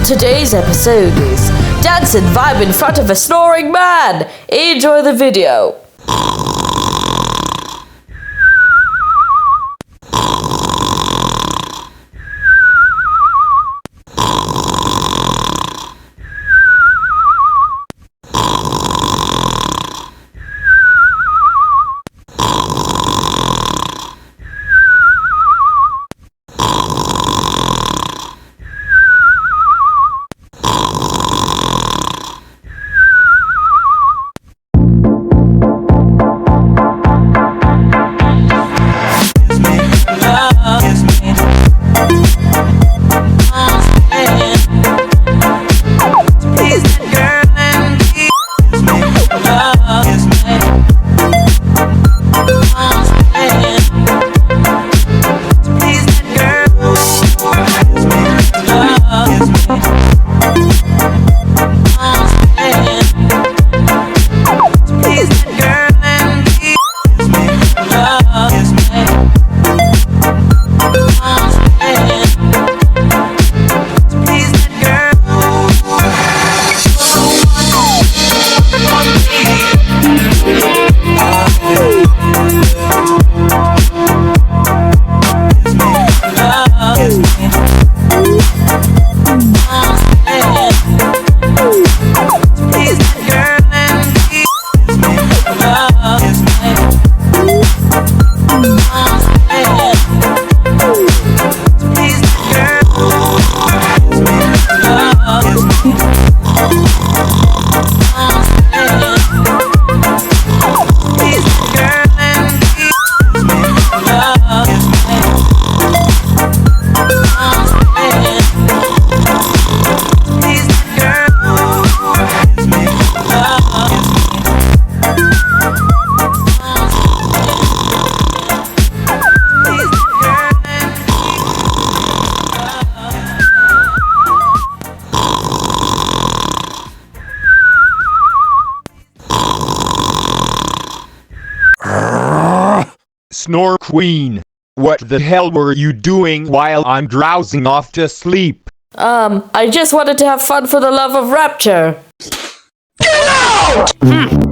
Today's episode is Dance and Vibe in Front of a Snoring Man. Enjoy the video. Snore Queen, what the hell were you doing while I'm drowsing off to sleep? I just wanted to have fun for the love of rapture. Get out!